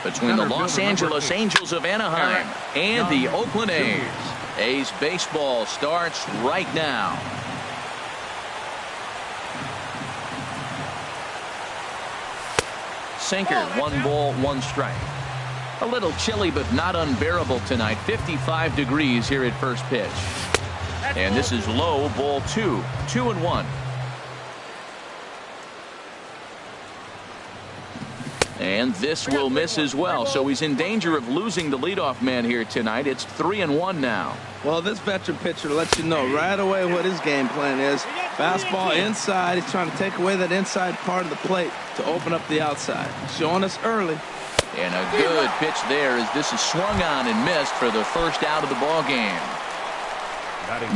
between the Los Angeles Angels of Anaheim and the Oakland A's. A's baseball starts right now. Sinker, 1 ball, 1 strike. A little chilly but not unbearable tonight. 55 degrees here at first pitch. And this is low, ball 2, 2-1. And this will miss as well, so he's in danger of losing the leadoff man here tonight. It's 3-1 now. Well, this veteran pitcher lets you know right away what his game plan is. Fastball inside. He's trying to take away that inside part of the plate to open up the outside. Showing us early. And a good pitch there as this is swung on and missed for the first out of the ball game.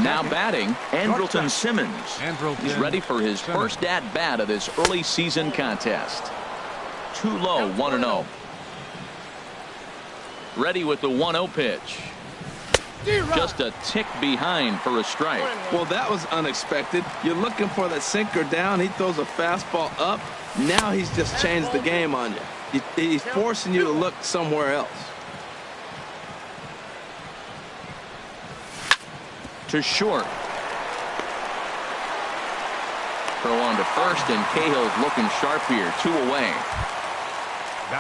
Now batting, Andrelton Simmons. He's ready for his first at-bat of this early season contest. Too low, 1-0. Ready with the 1-0 pitch. Just a tick behind for a strike. Well, that was unexpected. You're looking for that sinker down. He throws a fastball up. Now he's just changed the game on you. He's forcing you to look somewhere else. To short. Throw on to first, and Cahill's looking sharp here. 2 away.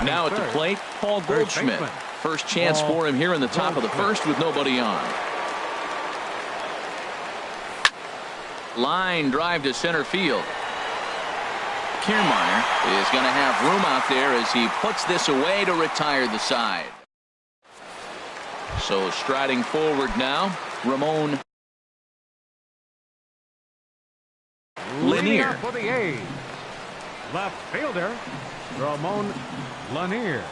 Now at the plate, Paul Goldschmidt. First chance for him here in the top of the first with nobody on. Line drive to center field. Kiermaier is going to have room out there as he puts this away to retire the side. So striding forward now, Ramon Lanier. For the A's, left fielder Ramon Lanier.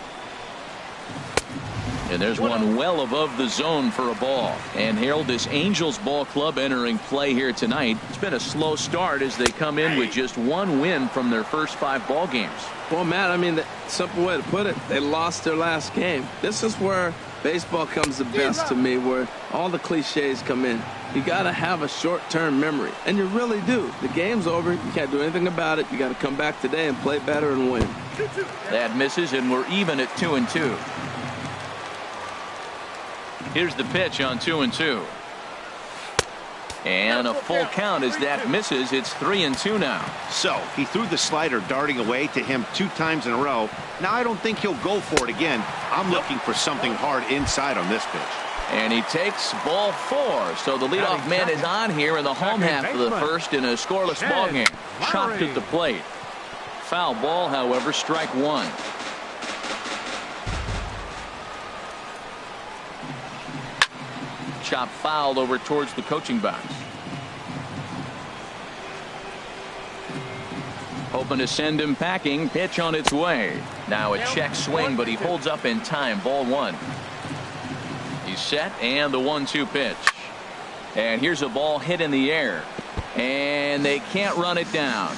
And there's one well above the zone for a ball. And Harold, this Angels ball club entering play here tonight. It's been a slow start as they come in with just 1 win from their first 5 ball games. Well, Matt, I mean, the simple way to put it, they lost their last game. This is where baseball comes the best to me, where all the cliches come in. You got to have a short-term memory, and you really do. The game's over. You can't do anything about it. You got to come back today and play better and win. That misses, and we're even at 2-2. Here's the pitch on 2-2. And a full count as that misses. It's 3-2 now. So he threw the slider darting away to him 2 times in a row. Now I don't think he'll go for it again. I'm looking for something hard inside on this pitch. And he takes ball 4. So the leadoff man is on here in the home half of the first in a scoreless ball game. Chopped at the plate. Foul ball, however, strike 1. Chop fouled over towards the coaching box. Hoping to send him packing. Pitch on its way. Now a check swing, but he holds up in time. Ball 1. He's set, and the 1-2 pitch. And here's a ball hit in the air. And they can't run it down.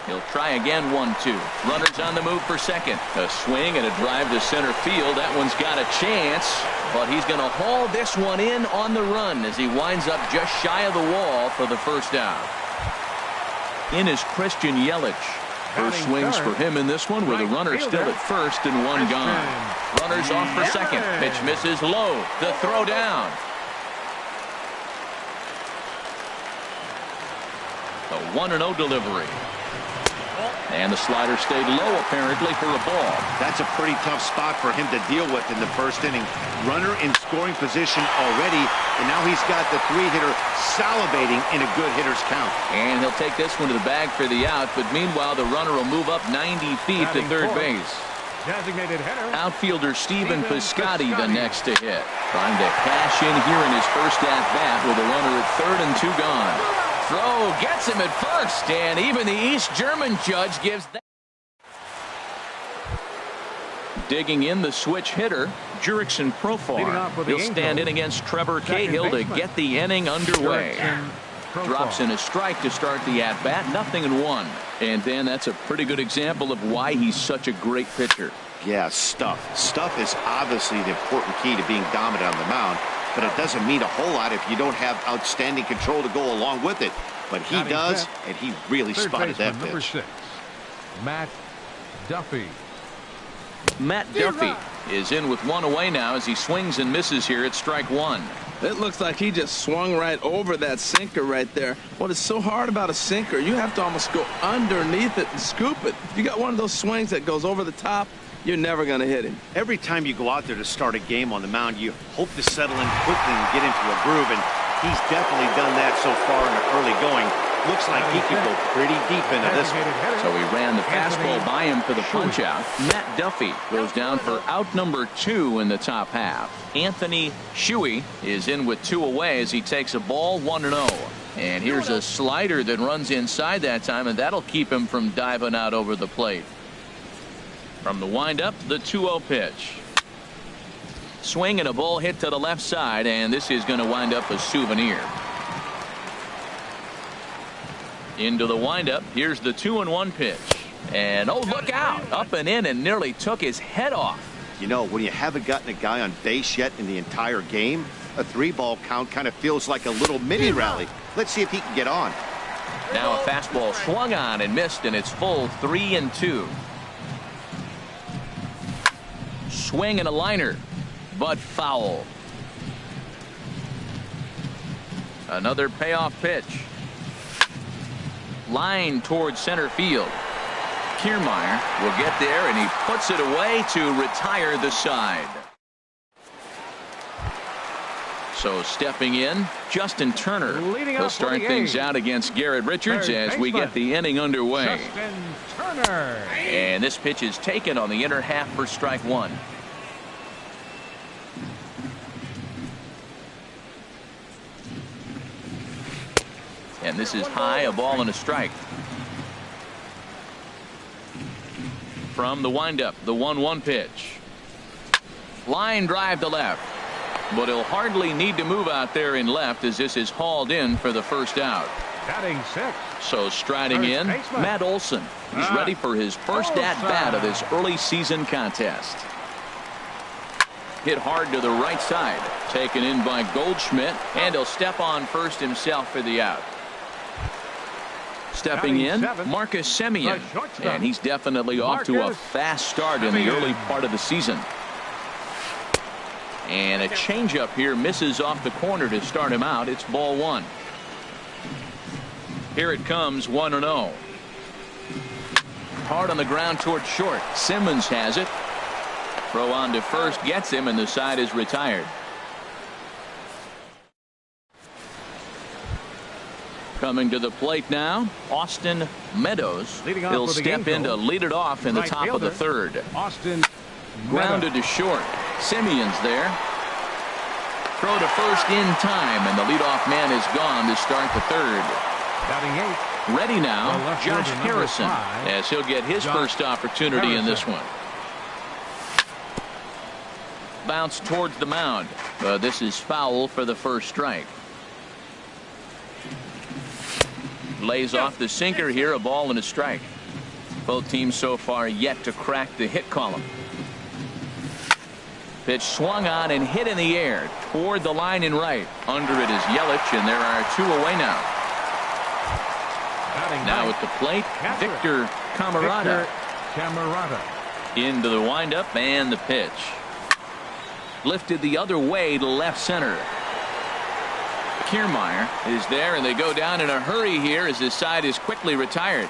He'll try again. 1-2. Runners on the move for second. A swing and a drive to center field. That one's got a chance, but he's going to haul this one in on the run as he winds up just shy of the wall for the first out. In is Christian Yelich. First swings for him in this one with a runner still at first and 1 gone. Runners off for second. Pitch misses low. The throw down. A 1-0 delivery. And the slider stayed low apparently for a ball. That's a pretty tough spot for him to deal with in the first inning. Runner in scoring position already, and now he's got the 3-hitter salivating in a good hitter's count. And he'll take this one to the bag for the out, but meanwhile the runner will move up 90 feet to third base. Designated hitter. Outfielder Stephen Piscotty the next to hit. Trying to cash in here in his first at-bat with a runner at third and 2 gone. Throw gets him at first, and even the East German judge gives that. Digging in the switch hitter, Jurickson Profar. He'll stand in against Trevor Cahill to get the inning underway. Drops in a strike to start the at-bat, 0-1. And then that's a pretty good example of why he's such a great pitcher. Yeah, stuff. Stuff is obviously the important key to being dominant on the mound, but it doesn't mean a whole lot if you don't have outstanding control to go along with it. But he does, and he really spotted that pitch. Matt Duffy. Matt Duffy is in with one away now as he swings and misses here at strike one. It looks like he just swung right over that sinker right there. What is so hard about a sinker, you have to almost go underneath it and scoop it. If you got one of those swings that goes over the top, you're never going to hit him. Every time you go out there to start a game on the mound, you hope to settle in quickly and get into a groove, and he's definitely done that so far in the early going. Looks like he could go pretty deep into this one. So he ran the fastball by him for the punch out. Matt Duffy goes down for out number 2 in the top half. Anthony Shuey is in with 2 away as he takes a ball 1-0. And here's a slider that runs inside that time, and that'll keep him from diving out over the plate. From the windup, the 2-0 pitch. Swing and a ball hit to the left side, and this is going to wind up a souvenir. Into the windup. Here's the 2-1 pitch. And oh, look out. Up and in and nearly took his head off. You know, when you haven't gotten a guy on base yet in the entire game, a 3-ball count kind of feels like a little mini rally. Let's see if he can get on. Now a fastball swung on and missed, and it's full 3-2. Swing and a liner, but foul. Another payoff pitch. Line towards center field. Kiermaier will get there, and he puts it away to retire the side. So stepping in, Justin Turner. He'll start things out against Garrett Richards as we get the inning underway. Justin Turner. And this pitch is taken on the inner half for strike one. And this is high, a ball and a strike. From the windup, the 1-1 pitch. Line drive to left. But he'll hardly need to move out there in left as this is hauled in for the first out. Batting 6. So striding in, Matt Olson. He's ready for his first at-bat of this early season contest. Hit hard to the right side. Taken in by Goldschmidt. And he'll step on first himself for the out. Stepping in, Marcus Semien, and he's definitely off to a fast start in the early part of the season. And a changeup here misses off the corner to start him out. It's ball one. Here it comes, 1-0. Hard on the ground towards short. Simmons has it. Throw on to first gets him, and the side is retired. Coming to the plate now, Austin Meadows. He'll step in to lead it off in the top of the third. Austin grounded to short. Simeon's there. Throw to first in time, and the leadoff man is gone to start the third. Batting 8. Ready now, Josh Harrison, as he'll get his first opportunity in this one. Bounce towards the mound. This is foul for the first strike. Lays off the sinker here, a ball and a strike. Both teams so far yet to crack the hit column. Pitch swung on and hit in the air toward the line and right. Under it is Yelich, and there are 2 away now. Now at the plate, Victor Camarada. Into the windup and the pitch. Lifted the other way to left center. Kiermaier is there, and they go down in a hurry here as his side is quickly retired.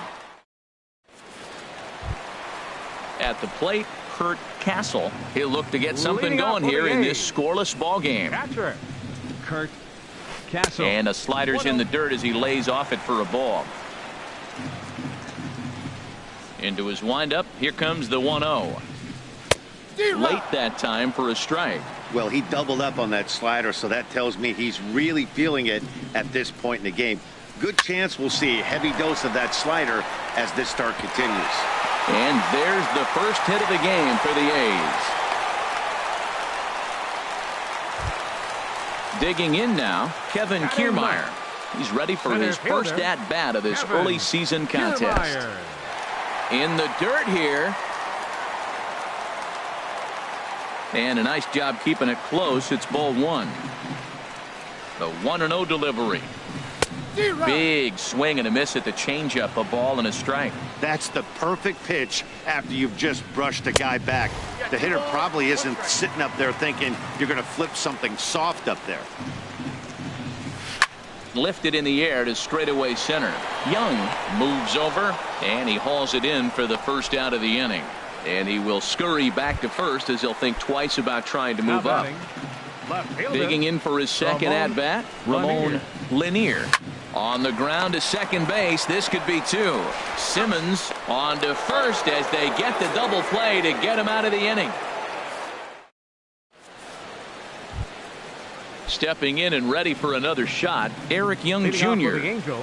At the plate, Kurt Castle. He'll look to get something going here in this scoreless ball game. Kurt Castle. And a slider's in the dirt as he lays off it for a ball. Into his windup. Here comes the 1-0. Late that time for a strike. Well, he doubled up on that slider, so that tells me he's really feeling it at this point in the game. Good chance we'll see a heavy dose of that slider as this start continues. And there's the first hit of the game for the A's. Digging in now, Kevin Kiermaier. He's ready for his first at-bat of this early season contest. In the dirt here. And a nice job keeping it close. It's ball one. The 1-0 delivery. Big swing and a miss at the changeup, a ball and a strike. That's the perfect pitch after you've just brushed a guy back. The hitter probably isn't sitting up there thinking you're going to flip something soft up there. Lifted in the air to straightaway center. Young moves over, and he hauls it in for the first out of the inning. And he will scurry back to first as he'll think twice about trying to move up. Digging in for his second at-bat, Ramon Lanier. On the ground to second base. This could be two. Simmons on to first as they get the double play to get him out of the inning. Stepping in and ready for another shot, Eric Young Jr.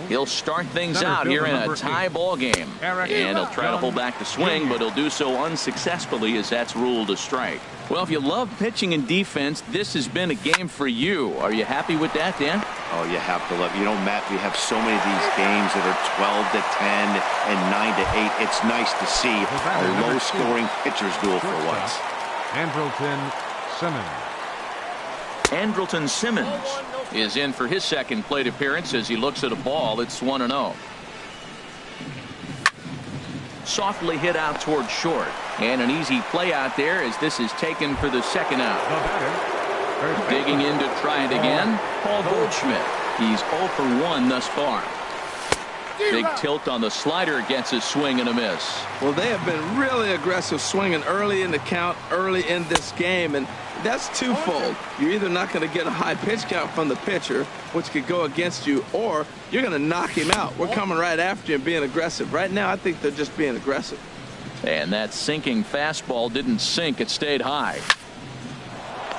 He'll start things out here in a tie ball game. And he'll try to hold back the swing, but he'll do so unsuccessfully as that's ruled a strike. Well, if you love pitching and defense, this has been a game for you. Are you happy with that, Dan? Oh, you have to love it. You know, Matt, we have so many of these games that are 12 to 10 and 9 to 8. It's nice to see a low-scoring pitcher's duel for once. Andrelton Simmons. Andrelton Simmons is in for his second plate appearance as he looks at a ball. It's 1-0. Softly hit out toward short, and an easy play out there as this is taken for the second out. Digging in to try it again, Paul Goldschmidt. He's 0 for 1 thus far. Big tilt on the slider against a swing and a miss. Well, they have been really aggressive swinging early in the count, early in this game, and that's twofold. You're either not going to get a high pitch count from the pitcher, which could go against you, or you're going to knock him out. We're coming right after you and being aggressive. Right now, I think they're just being aggressive. And that sinking fastball didn't sink. It stayed high.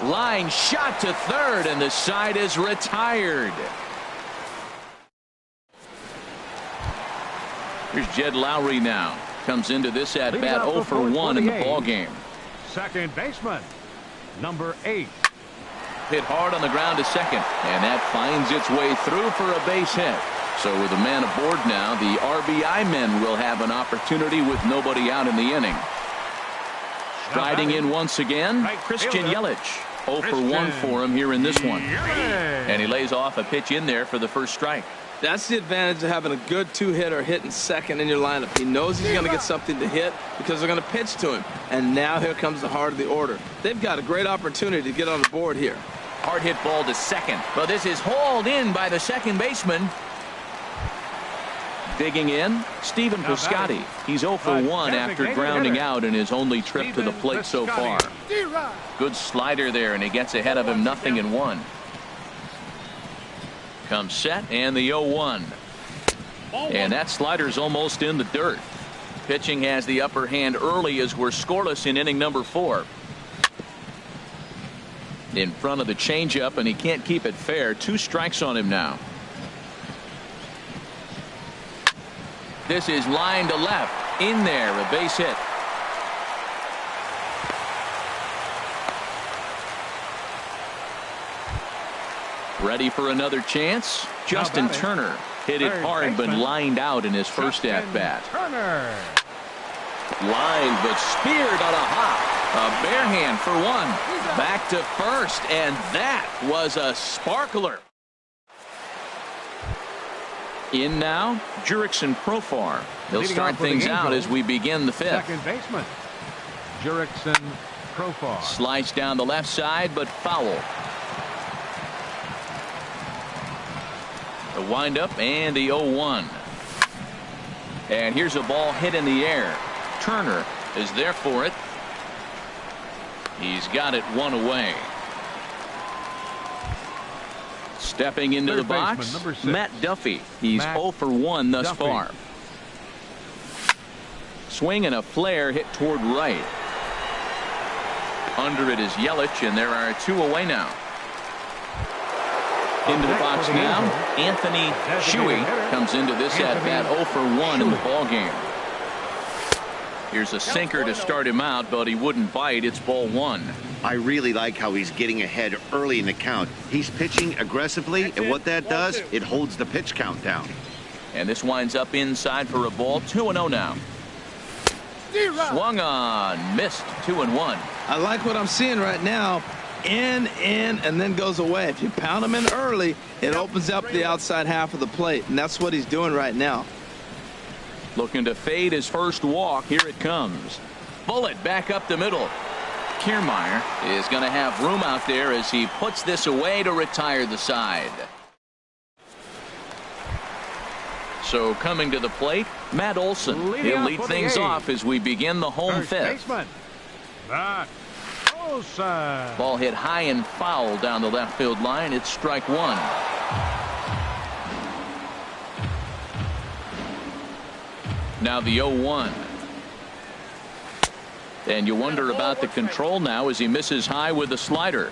Line shot to third, and the side is retired. Here's Jed Lowry now. Comes into this at bat 0 for 1 in the ball game. Second baseman, number 8. Hit hard on the ground to second, and that finds its way through for a base hit. So with a man aboard now, the RBI men will have an opportunity with nobody out in the inning. Striding in once again, Christian Yelich. 0 for 1 for him here in this one. And he lays off a pitch in there for the first strike. That's the advantage of having a good two-hitter hitting second in your lineup. He knows he's going to get something to hit because they're going to pitch to him. And now here comes the heart of the order. They've got a great opportunity to get on the board here. Hard hit ball to second. But this is hauled in by the second baseman. Digging in, Stephen Piscotty. He's 0 for 1 after grounding out in his only trip to the plate so far. Good slider there, and he gets ahead of him 0-1. Comes set, and the 0-1. And that slider's almost in the dirt. Pitching has the upper hand early as we're scoreless in inning number 4. In front of the changeup, and he can't keep it fair. 2 strikes on him now. This is line to left. In there, a base hit. Ready for another chance? Justin Turner hit it hard but lined out in his first at-bat. Line but speared on a hop. A bare hand for 1. Back to first, and that was a sparkler. In now, Jurickson Profar. He'll start things out as we begin the 5th. Second baseman, Jurickson Profar. Slice down the left side, but foul. The windup and the 0-1. And here's a ball hit in the air. Turner is there for it. He's got it 1 away. Stepping into the box, Matt Duffy. He's 0 for 1 thus far. Swing and a flare hit toward right. Under it is Yelich, and there are 2 away now. Into the box now, Anthony Shuey comes into this at-bat 0 for 1 in the ball game. Here's a sinker to start him out, but he wouldn't bite. It's ball 1. I really like how he's getting ahead early in the count. He's pitching aggressively, and what that does, it holds the pitch count down. And this winds up inside for a ball. 2-0 now. Swung on, missed. 2-1. I like what I'm seeing right now. in, and then goes away. If you pound him in early, it opens up the outside half of the plate, and that's what he's doing right now. Looking to fade his first walk. Here it comes. Bullet back up the middle. Kiermaier is going to have room out there as he puts this away to retire the side. So coming to the plate, Matt Olson. He'll lead things off as we begin the home fifth. Matt Olson. Ball hit high and foul down the left field line. It's strike one. Now the 0-1. And you wonder about the control now as he misses high with the slider.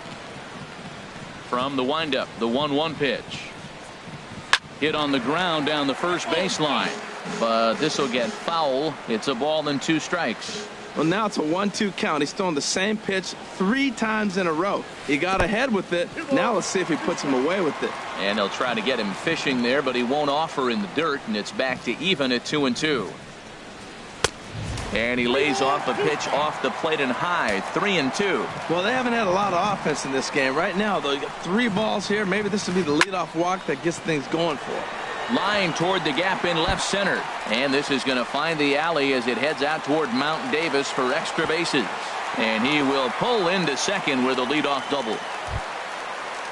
From the windup, the 1-1 pitch. Hit on the ground down the first baseline. But this will get foul. It's a ball and 2 strikes. Well, now it's a 1-2 count. He's throwing the same pitch 3 times in a row. He got ahead with it. Now let's see if he puts him away with it. And they'll try to get him fishing there, but he won't offer in the dirt, and it's back to even at 2-2. And he lays off a pitch off the plate and high, 3-2. Well, they haven't had a lot of offense in this game. Right now, though, you got 3 balls here. Maybe this will be the leadoff walk that gets things going for him. Line toward the gap in left center. And this is going to find the alley as it heads out toward Mount Davis for extra bases. And he will pull into second with a leadoff double.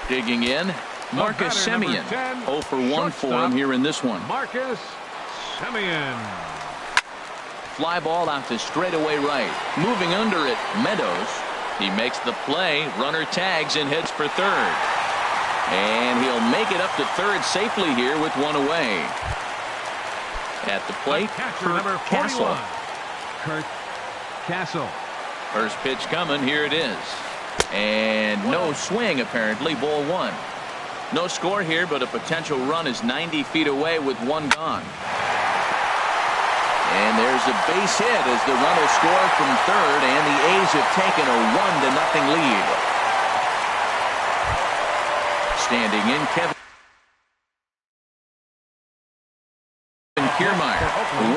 Digging in, Marcus Semien. 0 for 1 for him here in this one. Marcus Semien. Fly ball out to straightaway right. Moving under it, Meadows. He makes the play. Runner tags and heads for third. And he'll make it up to third safely here with 1 away. At the plate, Kurt Castle. Kurt Castle. First pitch coming. Here it is. And no swing, apparently. Ball 1. No score here, but a potential run is 90 feet away with 1 gone. And there's a base hit as the run will score from third, and the A's have taken a 1-0 lead. Standing in, Kevin Kiermaier.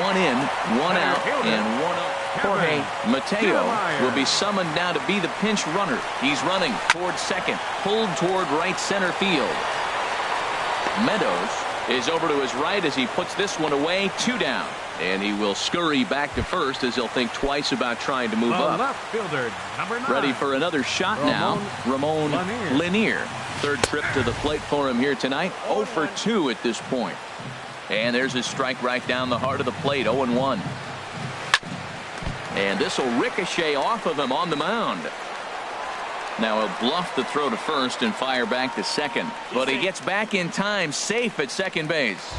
1 in, 1 out, and 1 up. Jorge Mateo will be summoned now to be the pinch runner. He's running toward second, pulled toward right center field. Meadows is over to his right as he puts this one away, 2 down. And he will scurry back to first as he'll think twice about trying to move up. Left fielder, number 9. Ready for another shot now, Ramon Lanier. Third trip to the plate for him here tonight. 0 for 2 at this point. And there's his strike right down the heart of the plate, 0-1. And this will ricochet off of him on the mound. Now he'll bluff the throw to first and fire back to second. But he gets back in time, safe at second base.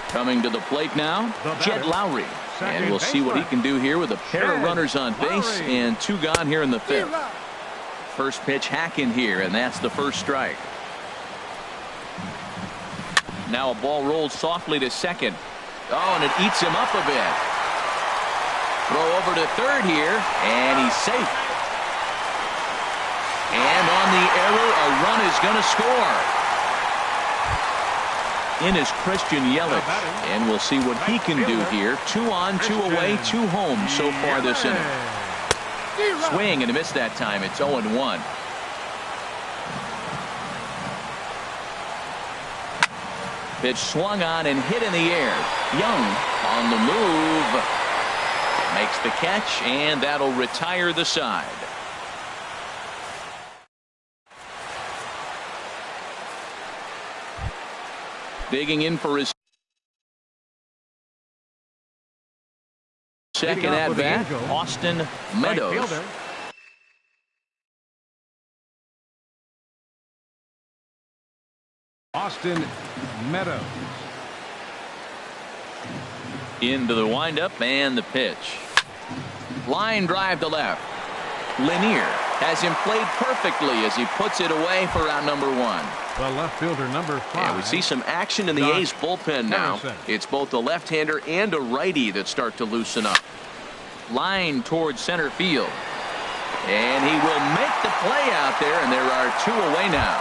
Coming to the plate now, Jed Lowry. And we'll see what he can do here with a pair of runners on base and 2 gone here in the 5th. First pitch hacking here, and that's the first strike. Now a ball rolls softly to second. Oh, and it eats him up a bit. Throw over to third here, and he's safe. And on the error, a run is going to score. In is Christian Yelich, and we'll see what he can do here. 2 on, 2 away, 2 home so far this inning. Swing and a miss that time. It's 0-1. Pitch swung on and hit in the air. Young on the move. Makes the catch, and that'll retire the side. Digging in for his second at bat, Austin Meadows. Austin Meadows. Into the windup and the pitch. Line drive to left. Lanier has him played perfectly as he puts it away for out number 1. The left fielder, number 5. And we see some action in the A's bullpen now. It's both a left-hander and a righty that start to loosen up. Line towards center field. And he will make the play out there, and there are 2 away now.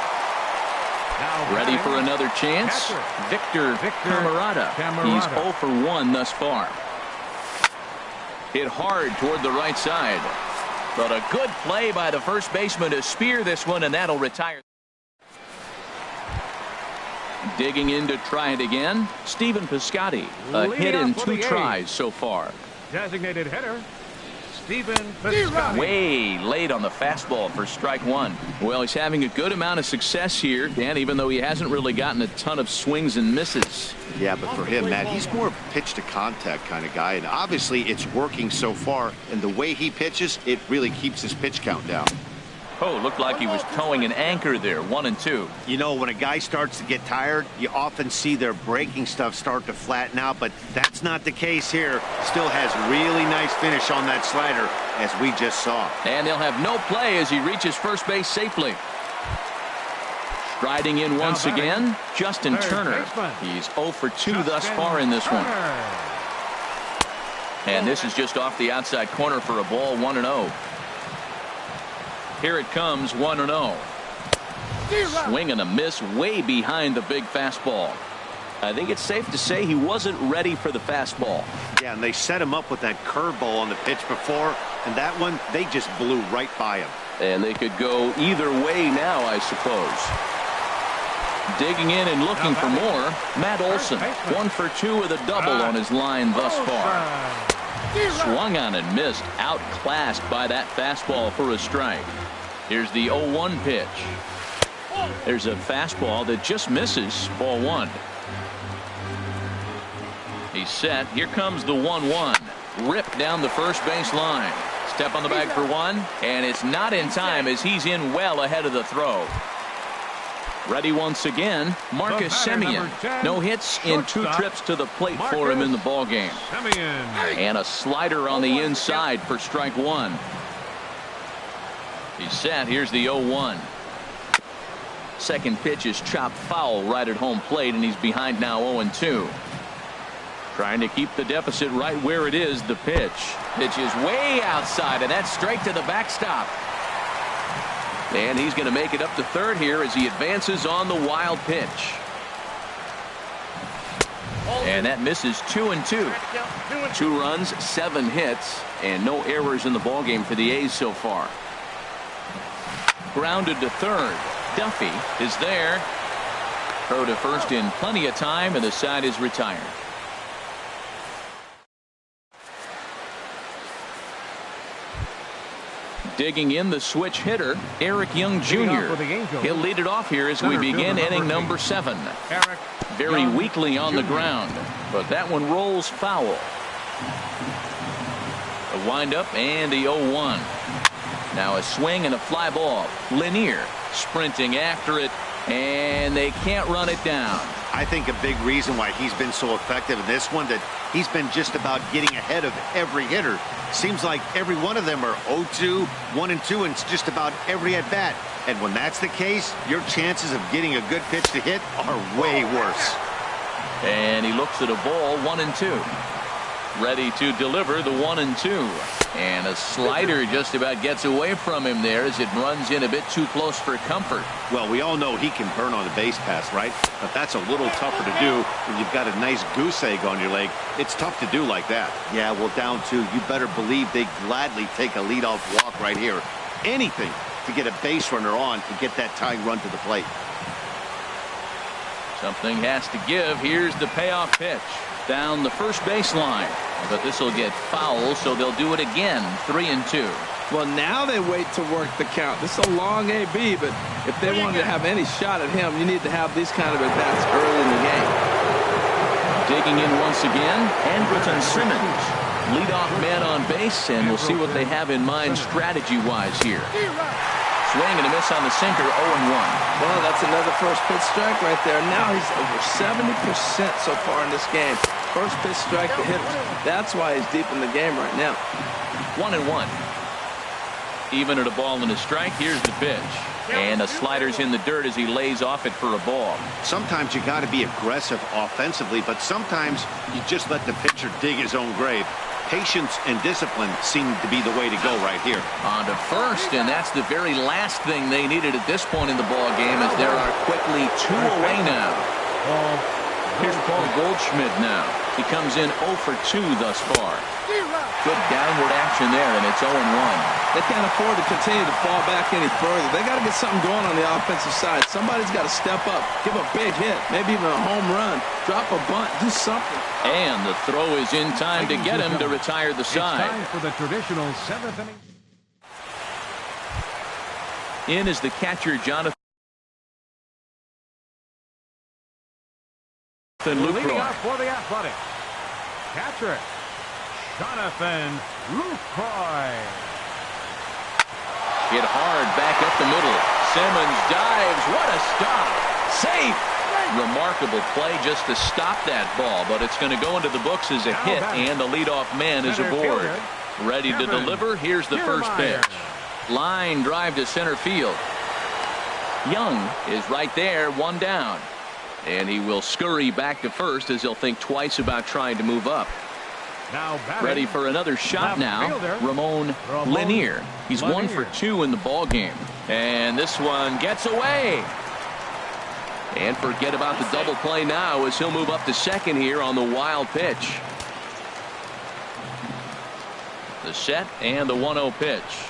Ready for another chance? Victor Camarada. He's 0 for 1 thus far. Hit hard toward the right side. But a good play by the first baseman to spear this one, and that'll retire. Digging in to try it again, Stephen Piscotty. A hit in 2 tries so far. Designated hitter, Stephen Piscotty. Way late on the fastball for strike 1. Well, he's having a good amount of success here, Dan, even though he hasn't really gotten a ton of swings and misses. Yeah, but for him, Matt, he's more of a pitch to contact kind of guy, and obviously it's working so far, and the way he pitches, it really keeps his pitch count down. Oh, looked like he was towing an anchor there. 1-2. You know, when a guy starts to get tired, you often see their breaking stuff start to flatten out, but that's not the case here. Still has really nice finish on that slider, as we just saw. And they'll have no play as he reaches first base safely. Striding in once again, Justin Turner. He's 0 for 2 thus far in this one. And this is just off the outside corner for a ball. 1-0. Here it comes. 1-0. Swing and a miss way behind the big fastball. I think it's safe to say he wasn't ready for the fastball. Yeah, and they set him up with that curveball on the pitch before, and that one, they just blew right by him. And they could go either way now, I suppose. Digging in and looking for more, Matt Olson. 1 for 2 with a double on his line thus far. Swung on and missed, outclassed by that fastball for a strike. Here's the 0-1 pitch. There's a fastball that just misses. Ball 1. He's set. Here comes the 1-1. Ripped down the first base line. Step on the bag for 1, and it's not in time as he's in well ahead of the throw. Ready once again, Marcus Semien. No hits in 2 trips to the plate for him in the ballgame. And a slider on the inside for strike 1. He's set. Here's the 0-1. Second pitch is chopped foul right at home plate, and he's behind now 0-2. Trying to keep the deficit right where it is. The pitch. Pitch is way outside, and that's straight to the backstop. And he's going to make it up to third here as he advances on the wild pitch. And that misses. 2-2. 2 runs, 7 hits, and no errors in the ballgame for the A's so far. Grounded to third. Duffy is there. Throw to first in plenty of time, and the side is retired. Digging in, the switch hitter, Eric Young Jr. He'll lead it off here as we begin inning number 7. Very weakly on the ground, but that one rolls foul. A windup and the 0-1. Now a swing and a fly ball. Lanier sprinting after it, and they can't run it down. I think a big reason why he's been so effective in this one, that he's been just about getting ahead of every hitter. Seems like every one of them are 0-2, 1-2, and it's just about every at bat. And when that's the case, your chances of getting a good pitch to hit are way worse. And he looks at a ball. 1-2. Ready to deliver the 1-2. And a slider just about gets away from him there as it runs in a bit too close for comfort. Well, we all know he can burn on the base pass, right? But that's a little tougher to do when you've got a nice goose egg on your leg. It's tough to do like that. Yeah, well, down 2, you better believe they gladly take a leadoff walk right here. Anything to get a base runner on and get that tying run to the plate. Something has to give. Here's the payoff pitch. Down the first baseline, but this will get foul, so they'll do it again. 3-2. Well, now they wait to work the count. This is a long AB, but if they wanted to have any shot at him, you need to have these kind of at-bats early in the game. Digging in once again, Andrelton Simmons. Leadoff man on base, and we'll see what they have in mind strategy-wise here. Swing and a miss on the sinker. 0-1. Well, that's another first pitch strike right there. Now he's over 70% so far in this game. First pitch strike to hitters. That's why he's deep in the game right now. 1-1. Even at a ball and a strike. Here's the pitch. And the slider's in the dirt as he lays off it for a ball. Sometimes you got to be aggressive offensively, but sometimes you just let the pitcher dig his own grave. Patience and discipline seem to be the way to go right here. On to first, and that's the very last thing they needed at this point in the ball game, as there are quickly 2 away now. Here's Paul Goldschmidt now. He comes in 0 for 2 thus far. Good downward action there, and it's 0-1. They can't afford to continue to fall back any further. They got to get something going on the offensive side. Somebody's got to step up, give a big hit, maybe even a home run, drop a bunt, do something. And the throw is in time to get him to retire the side. It's time for the traditional 7th inning. In is the catcher, Jonathan Leading Lucroy. off for the Athletics, catcher, Jonathan Lucroy. Hit hard back up the middle. Simmons dives. What a stop. Safe. Remarkable play just to stop that ball, but it's going to go into the books as a hit, and the leadoff man is aboard. Ready to deliver. Here's the first pitch. Line drive to center field. Young is right there, 1 down. And he will scurry back to first as he'll think twice about trying to move up. Now ready for another shot now. Ramon Lanier. He's 1 for 2 in the ball game. And this one gets away. And forget about the double play now as he'll move up to second here on the wild pitch. The set and the 1-0 pitch.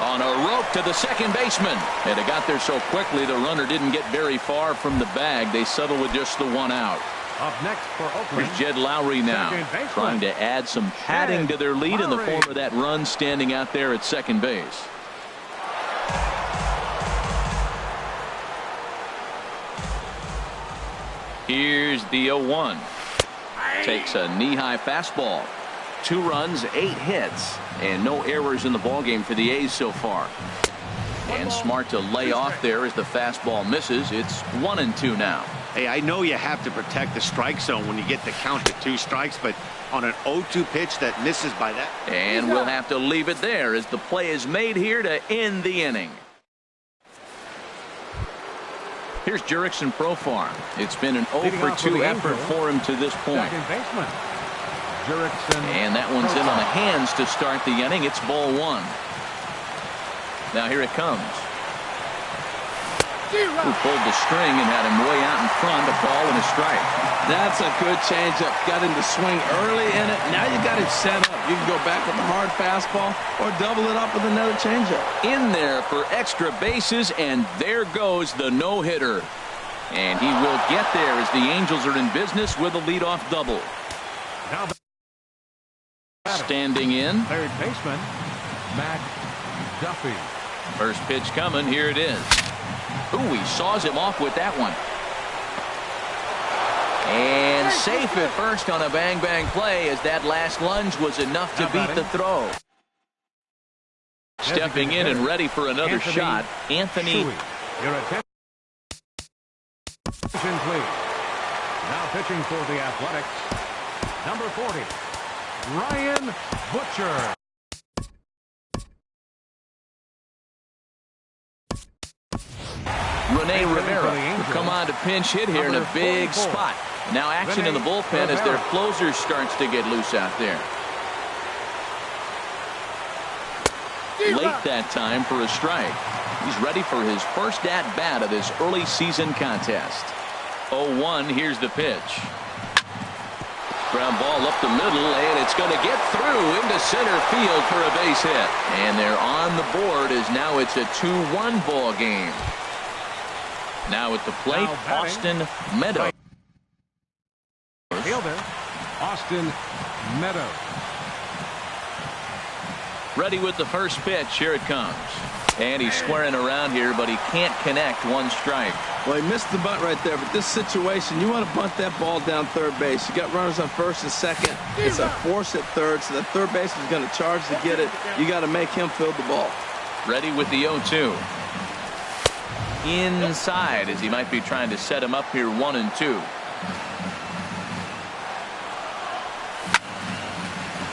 On a rope to the second baseman. And it got there so quickly the runner didn't get very far from the bag. They settle with just the 1 out. Up next for Oakland, Here's Jed Lowry now, trying to add some padding to their lead in the form of that run standing out there at second base. Here's the 0-1. Takes a knee-high fastball. 2 runs, 8 hits, and no errors in the ballgame for the A's so far. And smart to lay off there as the fastball misses. It's 1-2 now. Hey, I know you have to protect the strike zone when you get the count to 2 strikes, but on an 0-2 pitch that misses by that. And we'll have to leave it there as the play is made here to end the inning. Here's Jurickson Profar. It's been an 0 for 2 effort for him to this point. second baseman, Jurickson. And that one's in on the hands to start the inning. It's ball 1. Now here it comes. Who pulled the string and had him way out in front, a ball and a strike. That's a good changeup. Got him to swing early in it. Now you got him set up. You can go back with a hard fastball or double it up with another changeup. In there for extra bases, and there goes the no-hitter. And he will get there as the Angels are in business with a leadoff double. Now standing in. Third baseman, Matt Duffy. First pitch coming. Here it is. Ooh, he saws him off with that one. And safe at first on a bang-bang play as that last lunge was enough to beat the throw. Stepping in and ready for another shot, Anthony. Your attention, please. Now pitching for the Athletics, number 40, Ryan Butcher. Rene Rivera will come on to pinch hit here in a big spot. Now action in the bullpen as their closer starts to get loose out there. Late that time for a strike. He's ready for his first at-bat of this early season contest. 0-1, here's the pitch. Ground ball up the middle, and it's going to get through into center field for a base hit. And they're on the board as now it's a 2-1 ball game. Now at the plate, Austin Meadows. Fielder, Austin Meadows. Ready with the first pitch. Here it comes. And he's squaring around here, but he can't connect. 1 strike. Well, he missed the bunt right there, but this situation, you want to bunt that ball down third base. You got runners on first and second. It's a force at third, so the third base is going to charge to get it. You got to make him field the ball. Ready with the 0-2. Inside as he might be trying to set him up here 1-2.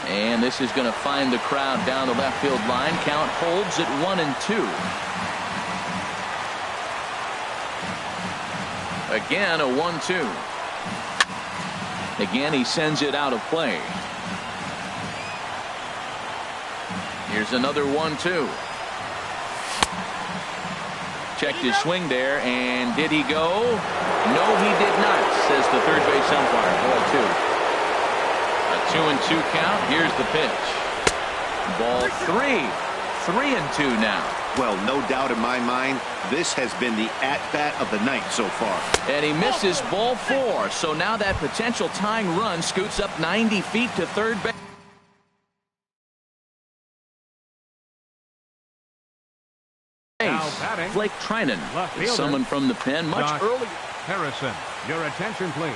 And this is going to find the crowd down the left field line. Count holds at 1-2. Again a 1-2. Again he sends it out of play. Here's another 1-2. checked his swing there, and did he go? No, he did not, says the third base umpire. Ball 2. A 2-2 count. Here's the pitch. Ball 3. 3-2 now. Well, no doubt in my mind, this has been the at-bat of the night so far. And he misses ball 4. So now that potential tying run scoots up 90 feet to third base. Blake Trinan is summoned from the pen much earlier. Harrison, your attention, please.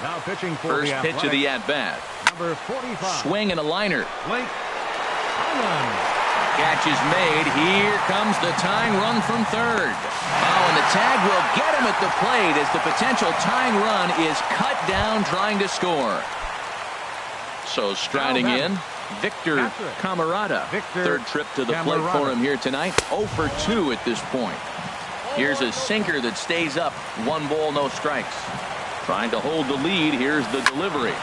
Now pitching for First the pitch of the at-bat. Number 45. Swing and a liner. Blake Trinan. Catch is made. Here comes the tying run from third. Oh, and the tag will get him at the plate as the potential tying run is cut down trying to score. So striding in, Victor Camarada. Third trip to the plate for him here tonight. 0 for 2 at this point. Here's a sinker that stays up. 1 ball, no strikes. Trying to hold the lead. Here's the delivery.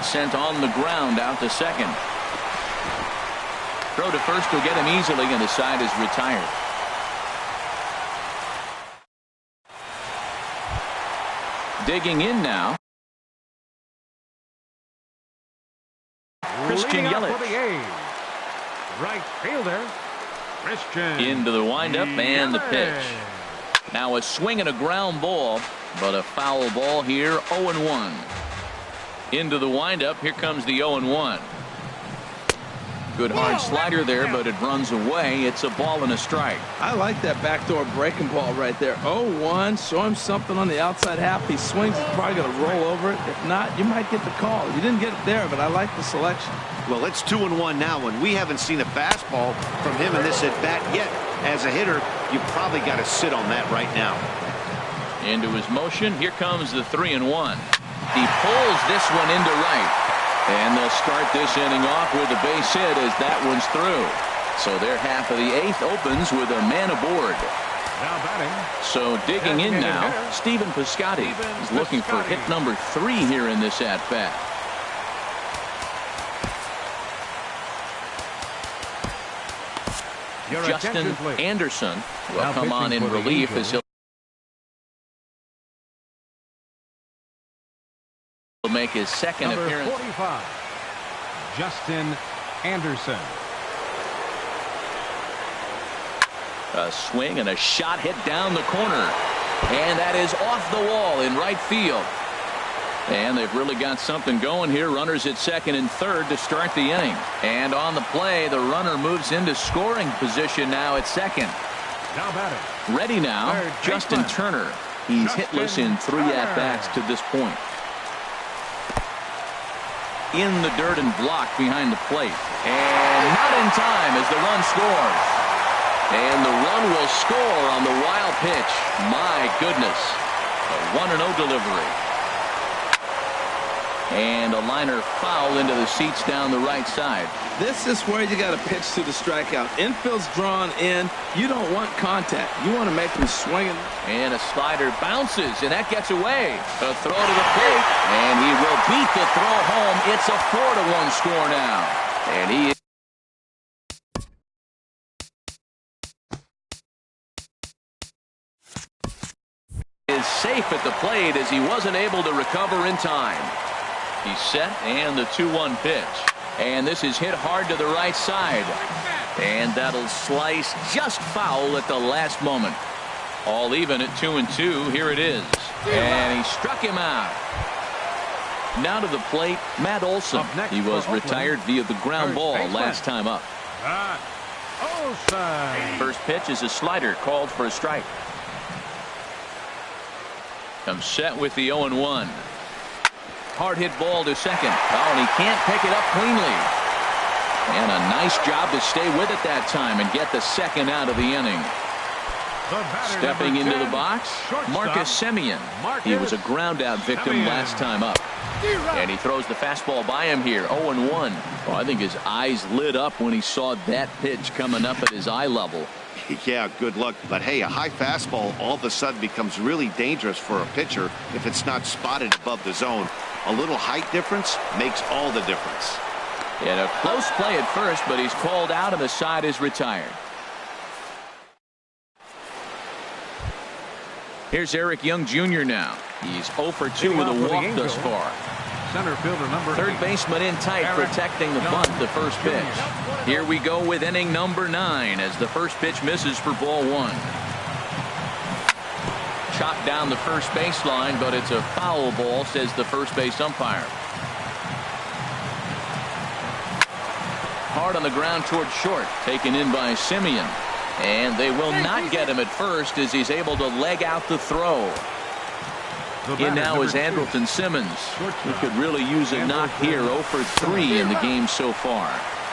Sent on the ground out to second. Throw to first will get him easily, and the side is retired. Digging in now. Christian Yelich. Right fielder, Christian. Into the windup and the pitch. Now a swing and a ground ball, but a foul ball here. 0-1. Into the windup. Here comes the 0-1. Good hard slider there, but it runs away. It's a ball and a strike. I like that backdoor breaking ball right there. 0-1. Show him something on the outside half. He swings. He's probably going to roll over it. If not, you might get the call. You didn't get it there, but I like the selection. Well, it's 2-1 now, and we haven't seen a fastball from him in this at-bat yet. As a hitter, you probably got to sit on that right now. Into his motion. Here comes the 3-1. He pulls this one into right. And they'll start this inning off with a base hit as that one's through. So their half of the 8th opens with a man aboard. Now batting. So digging in now, Stephen Piscotty is looking for hit number 3 here in this at-bat. Justin Anderson will come on in relief as he'll make his second appearance. 45, Justin Anderson. A swing and a shot hit down the corner, and that is off the wall in right field. And they've really got something going here. Runners at second and third to start the inning. And on the play, the runner moves into scoring position now at second. Now batting. Ready now, Justin Turner. He's hitless in 3 at-bats to this point. In the dirt and blocked behind the plate. And not in time as the run scores. And the run will score on the wild pitch. My goodness. A 1-0 delivery. And a liner foul into the seats down the right side. This is where you got to pitch to the strikeout. Infield's drawn in. You don't want contact. You want to make them swing. And a slider bounces, and that gets away. A throw to the plate, and he will beat the throw home. It's a 4-1 score now. And he is safe at the plate as he wasn't able to recover in time. He's set, and the 2-1 pitch. And this is hit hard to the right side. And that'll slice just foul at the last moment. All even at 2-2. Here it is. And he struck him out. Now to the plate, Matt Olson. He was retired via the ground ball last time up. First pitch is a slider called for a strike. Comes set with the 0-1. Hard hit ball to second. Oh, and he can't pick it up cleanly. And a nice job to stay with it that time and get the second out of the inning. Stepping into the box, Marcus Semien. He was a ground out victim last time up. And he throws the fastball by him here. 0-1. Well, I think his eyes lit up when he saw that pitch coming up at his eye level. Yeah, good luck. But hey, a high fastball all of a sudden becomes really dangerous for a pitcher if it's not spotted above the zone. A little height difference makes all the difference. And a close play at first, but he's called out and the side is retired. Here's Eric Young Jr. now. He's 0 for 2 with a walk thus far. Center fielder number Third 8. baseman in tight, protecting the bunt, the first pitch. Here we go with inning number 9 as the first pitch misses for ball 1. Chopped down the first baseline, but it's a foul ball, says the first base umpire. Hard on the ground towards short, taken in by Simeon. And they will not get him at first as he's able to leg out the throw. In now is Andrelton Simmons, who could really use a knock here. 0 for 3 in the game so far.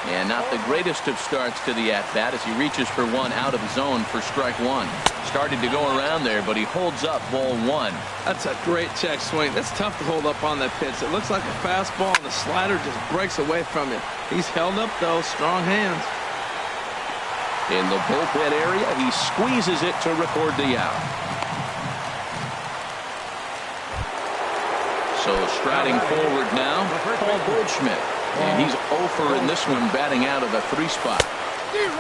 And not the greatest of starts to the at-bat as he reaches for one out of the zone for strike 1. Started to go around there, but he holds up ball 1. That's a great check swing. That's tough to hold up on that pitch. It looks like a fastball, and the slider just breaks away from it. He's held up, though. Strong hands. In the bullpen area, he squeezes it to record the out. So striding forward now, Paul Goldschmidt. And he's 0 for in this one, batting out of the 3 spot.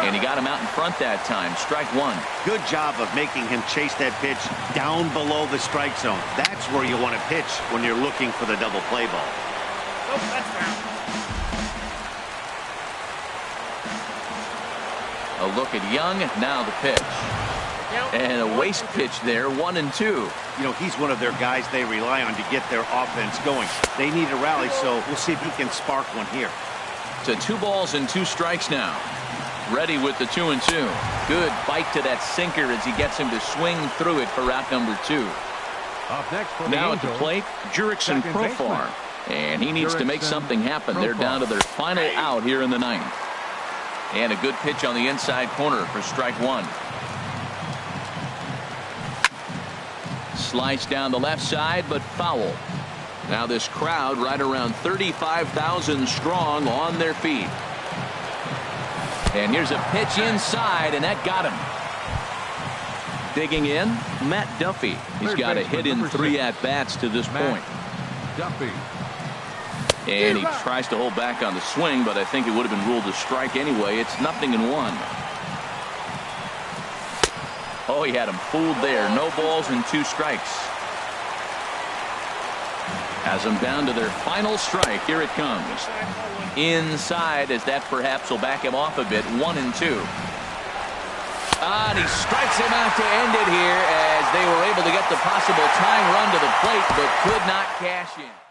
And he got him out in front that time. Strike 1. Good job of making him chase that pitch down below the strike zone. That's where you want to pitch when you're looking for the double play ball. A look at Young. Now the pitch. And a waste pitch there. 1 and 2. You know, he's one of their guys they rely on to get their offense going. They need a rally, so we'll see if he can spark one here. To 2 balls and 2 strikes now. Ready with the 2 and 2. Good bite to that sinker as he gets him to swing through it for out number 2. Up next for Now the at the Angels, plate, Jurickson second Profar. And he needs to make Jurickson something happen. They're Profar. down to their final out here in the 9th. And a good pitch on the inside corner for strike 1. Slice down the left side, but foul. Now this crowd right around 35,000 strong on their feet. And here's a pitch inside, and that got him. Digging in, Matt Duffy. He's got a hit in 3 at-bats to this point. Duffy. And he tries to hold back on the swing, but I think it would have been ruled a strike anyway. It's 0-1. Oh, he had him fooled there. No balls and 2 strikes. Has them down to their final strike. Here it comes. Inside, as that perhaps will back him off a bit. 1 and 2. And he strikes him out to end it here as they were able to get the possible tying run to the plate, but could not cash in.